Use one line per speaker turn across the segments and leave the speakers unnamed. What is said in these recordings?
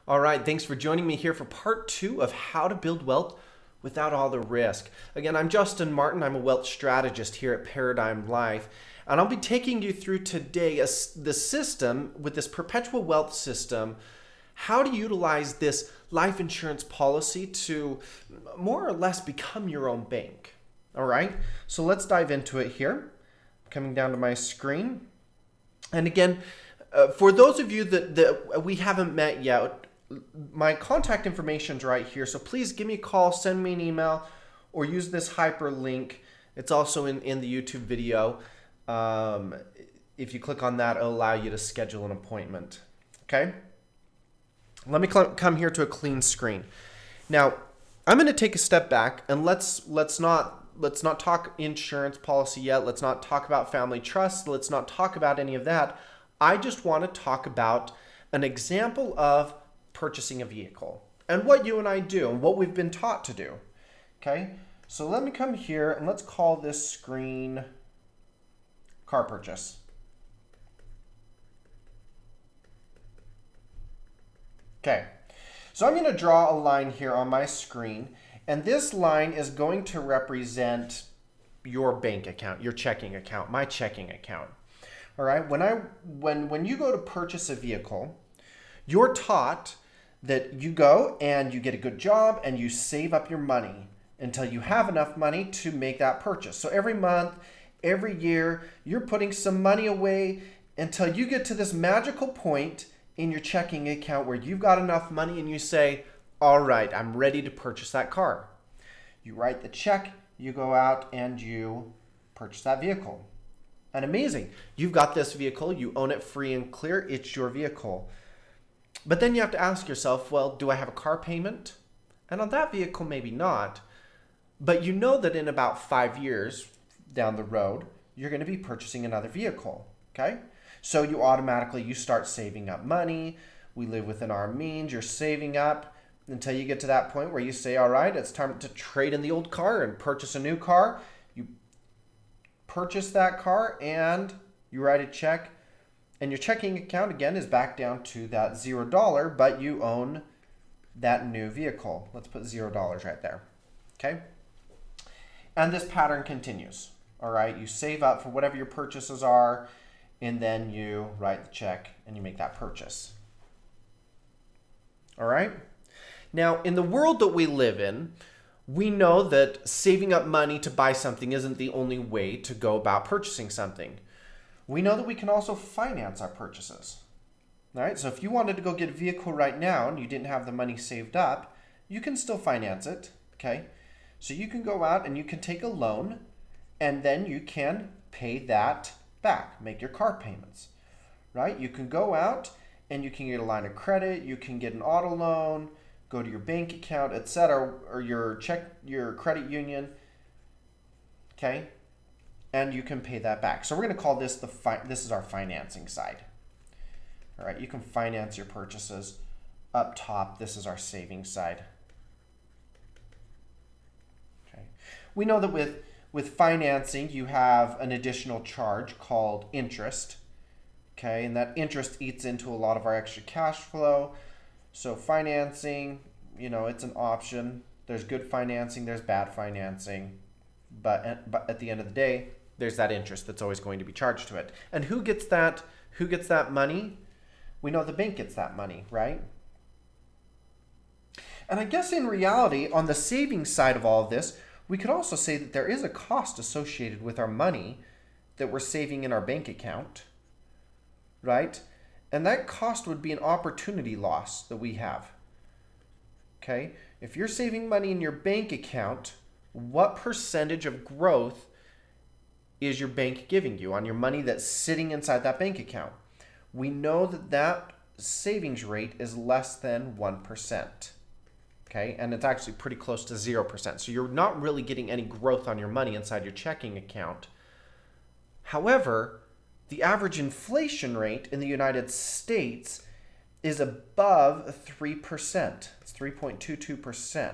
All right, thanks for joining me here for part 2 of how to build wealth without all the risk. Again, I'm Justin Martin. I'm a wealth strategist here at Paradigm Life, and I'll be taking you through today the system with this perpetual wealth system, how to utilize this life insurance policy to more or less become your own bank. All right, so let's dive into it here. Coming down to my screen. And again, for those of you that we haven't met yet, my contact information is right here. So please give me a call, send me an email, or use this hyperlink. It's also in the YouTube video. If you click on that, it'll allow you to schedule an appointment. Okay? Let me come here to a clean screen. Now, I'm going to take a step back and let's not talk insurance policy yet. Let's not talk about family trust. Let's not talk about any of that. I just want to talk about an example of purchasing a vehicle and what you and I do and what we've been taught to do. Okay, so let me come here and let's call this screen car purchase. Okay, so I'm going to draw a line here on my screen, and this line is going to represent your bank account, your checking account, my checking account. All right, when you go to purchase a vehicle, you're taught that you go and you get a good job and you save up your money until you have enough money to make that purchase. So every month, every year, you're putting some money away until you get to this magical point in your checking account where you've got enough money and you say, all right, I'm ready to purchase that car. You write the check, you go out and you purchase that vehicle. And amazing, you've got this vehicle, you own it free and clear, it's your vehicle. But then you have to ask yourself, well, do I have a car payment? And on that vehicle, maybe not. But you know that in about 5 years down the road, you're going to be purchasing another vehicle, okay? So you start saving up money. We live within our means. You're saving up until you get to that point where you say, all right, it's time to trade in the old car and purchase a new car. You purchase that car and you write a check. And your checking account, again, is back down to that $0, but you own that new vehicle. Let's put $0 right there, okay? And this pattern continues, all right? You save up for whatever your purchases are, and then you write the check and you make that purchase, all right? Now, in the world that we live in, we know that saving up money to buy something isn't the only way to go about purchasing something. We know that we can also finance our purchases. All right, so if you wanted to go get a vehicle right now and you didn't have the money saved up, you can still finance it, okay? So you can go out and you can take a loan and then you can pay that back, make your car payments, right? You can go out and you can get a line of credit, you can get an auto loan, go to your bank account, etc., or your credit union, okay? And you can pay that back. So we're going to call this this is our financing side. All right, you can finance your purchases. Up top, this is our savings side. Okay. We know that with financing, you have an additional charge called interest. Okay, and that interest eats into a lot of our extra cash flow. So financing, it's an option. There's good financing, there's bad financing. But at the end of the day, there's that interest that's always going to be charged to it. And who gets that money? We know the bank gets that money, right? And I guess in reality, on the savings side of all of this, we could also say that there is a cost associated with our money that we're saving in our bank account, right? And that cost would be an opportunity loss that we have, okay? If you're saving money in your bank account, what percentage of growth is your bank giving you on your money that's sitting inside that bank account? We know that savings rate is less than 1%, okay? And it's actually pretty close to 0%. So you're not really getting any growth on your money inside your checking account. However, the average inflation rate in the United States is above 3%. It's 3.22%.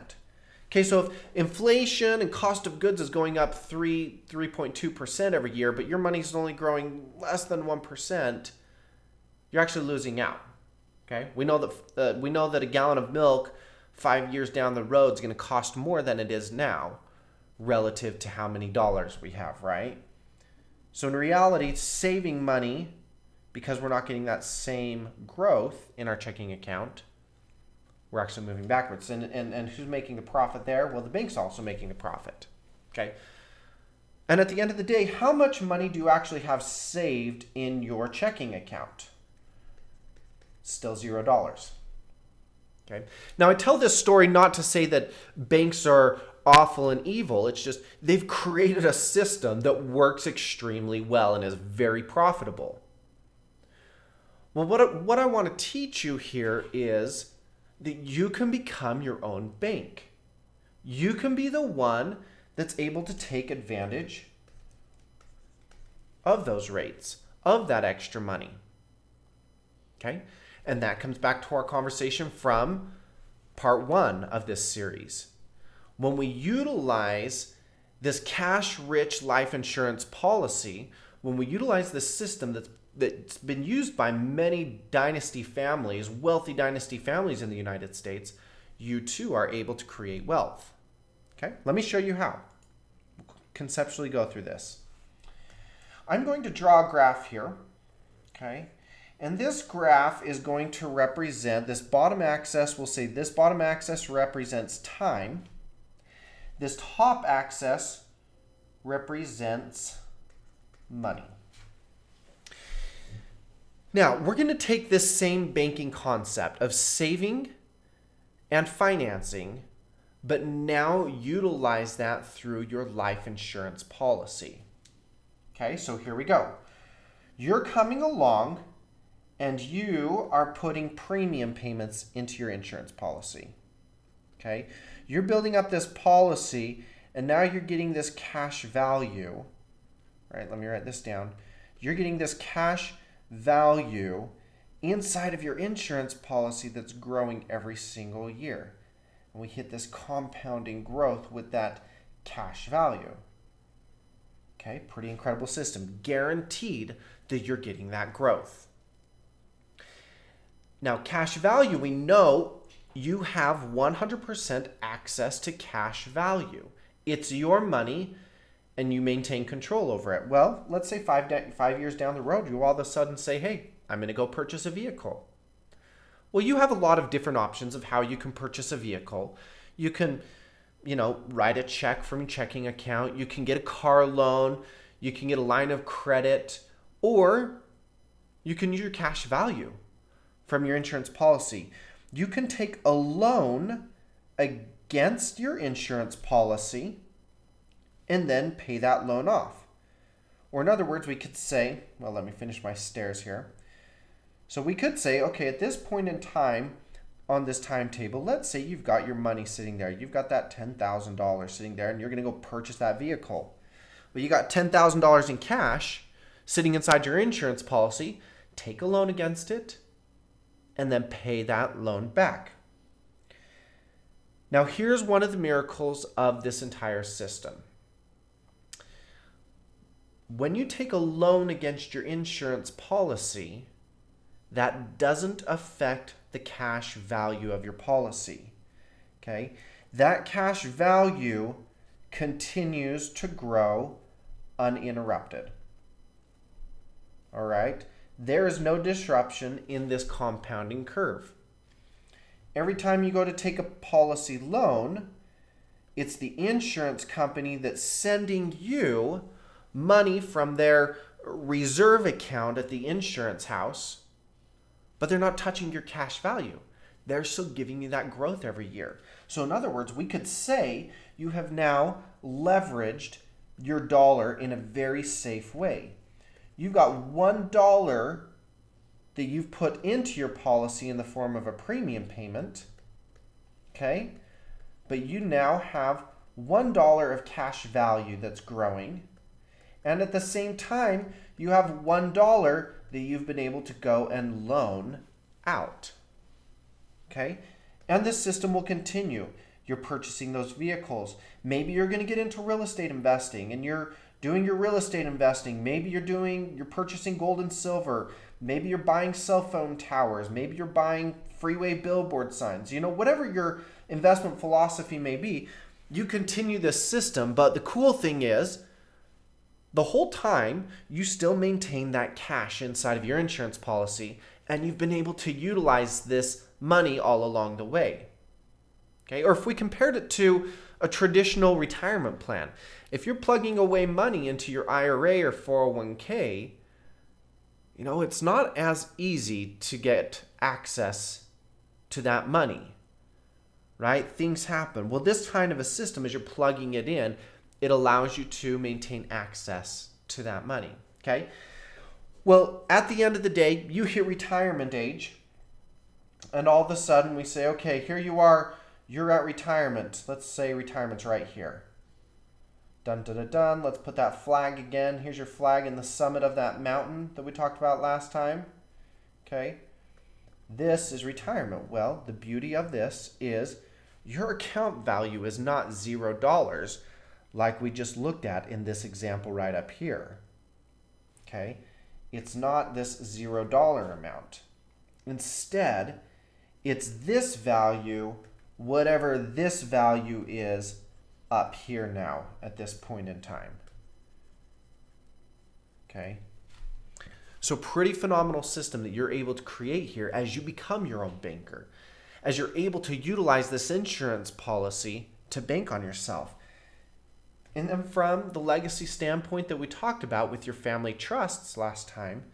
Okay, so if inflation and cost of goods is going up 3.2% every year, but your money's only growing less than 1%, you're actually losing out. Okay, we know that a gallon of milk 5 years down the road is going to cost more than it is now, relative to how many dollars we have, right? So in reality, saving money because we're not getting that same growth in our checking account, we're actually moving backwards. And who's making the profit there? Well, the bank's also making the profit. Okay. And at the end of the day, how much money do you actually have saved in your checking account? Still $0. Okay. Now, I tell this story not to say that banks are awful and evil. It's just they've created a system that works extremely well and is very profitable. Well, what I want to teach you here is that you can become your own bank. You can be the one that's able to take advantage of those rates, of that extra money. Okay? And that comes back to our conversation from part 1 of this series. When we utilize this cash-rich life insurance policy, when we utilize this system that's been used by many dynasty families, wealthy dynasty families in the United States, you too are able to create wealth. Okay, let me show you how. Conceptually go through this. I'm going to draw a graph here, okay? And this graph is going to represent, this bottom axis, we'll say this bottom axis represents time. This top axis represents money. Now, we're going to take this same banking concept of saving and financing, but now utilize that through your life insurance policy. Okay, so here we go. You're coming along and you are putting premium payments into your insurance policy. Okay, you're building up this policy and now you're getting this cash value. All right, let me write this down. You're getting this cash value inside of your insurance policy that's growing every single year. And we hit this compounding growth with that cash value. Okay, pretty incredible system. Guaranteed that you're getting that growth. Now, cash value, we know you have 100% access to cash value. It's your money and you maintain control over it. Well, let's say 5 years down the road, you all of a sudden say, hey, I'm going to go purchase a vehicle. Well, you have a lot of different options of how you can purchase a vehicle. You can, write a check from your checking account. You can get a car loan. You can get a line of credit. Or you can use your cash value from your insurance policy. You can take a loan against your insurance policy and then pay that loan off. Or in other words, we could say, well, let me finish my stairs here. So we could say, okay, at this point in time on this timetable, let's say you've got your money sitting there. You've got that $10,000 sitting there and you're going to go purchase that vehicle. Well, you got $10,000 in cash sitting inside your insurance policy. Take a loan against it and then pay that loan back. Now, here's one of the miracles of this entire system. When you take a loan against your insurance policy, that doesn't affect the cash value of your policy. Okay? That cash value continues to grow uninterrupted. All right? There is no disruption in this compounding curve. Every time you go to take a policy loan, it's the insurance company that's sending you money from their reserve account at the insurance house, but they're not touching your cash value. They're still giving you that growth every year. So in other words, we could say you have now leveraged your dollar in a very safe way. You've got $1 that you've put into your policy in the form of a premium payment, okay? But you now have $1 of cash value that's growing. And at the same time, you have $1 that you've been able to go and loan out. Okay? And this system will continue. You're purchasing those vehicles. Maybe you're going to get into real estate investing and you're doing your real estate investing. Maybe you're purchasing gold and silver. Maybe you're buying cell phone towers. Maybe you're buying freeway billboard signs. Whatever your investment philosophy may be, you continue this system. But the cool thing is, the whole time, you still maintain that cash inside of your insurance policy, and you've been able to utilize this money all along the way. Okay? Or if we compared it to a traditional retirement plan, if you're plugging away money into your IRA or 401k, it's not as easy to get access to that money, right? Things happen. Well, this kind of a system, as you're plugging it in, it allows you to maintain access to that money, okay? Well, at the end of the day, you hit retirement age, and all of a sudden we say, okay, here you are, you're at retirement. Let's say retirement's right here. Dun, dun, dun, dun. Let's put that flag again. Here's your flag in the summit of that mountain that we talked about last time. Okay. This is retirement. Well, the beauty of this is your account value is not $0 like we just looked at in this example right up here. Okay. It's not this $0 amount. Instead, it's this value, whatever this value is, up here now at this point in time. Okay. So pretty phenomenal system that you're able to create here as you become your own banker, as you're able to utilize this insurance policy to bank on yourself. And then from the legacy standpoint that we talked about with your family trusts last time,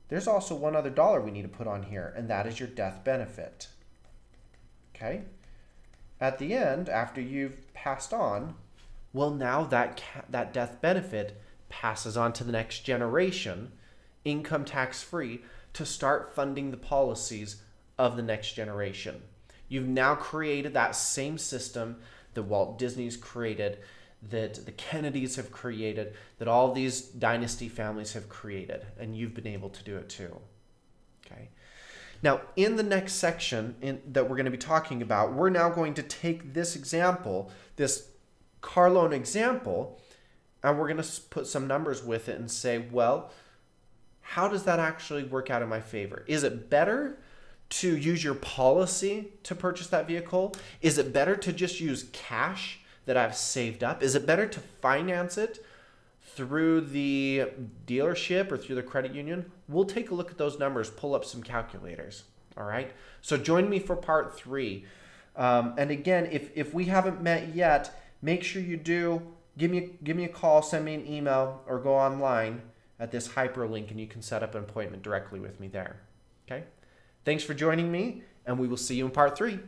there's also one other dollar we need to put on here, and that is your death benefit. Okay. At the end, after you've passed on, well, now that death benefit passes on to the next generation, income tax free, to start funding the policies of the next generation. You've now created that same system that Walt Disney's created, that the Kennedys have created, that all these dynasty families have created, and you've been able to do it too. Okay. Now, in the next section that we're going to be talking about, we're now going to take this example, this car loan example, and we're going to put some numbers with it and say, well, how does that actually work out in my favor? Is it better to use your policy to purchase that vehicle? Is it better to just use cash that I've saved up? Is it better to finance it through the dealership or through the credit union? We'll take a look at those numbers, pull up some calculators. All right. So join me for part 3. And again, if we haven't met yet, make sure you do. Give me a call, send me an email, or go online at this hyperlink and you can set up an appointment directly with me there. Okay. Thanks for joining me, and we will see you in part 3.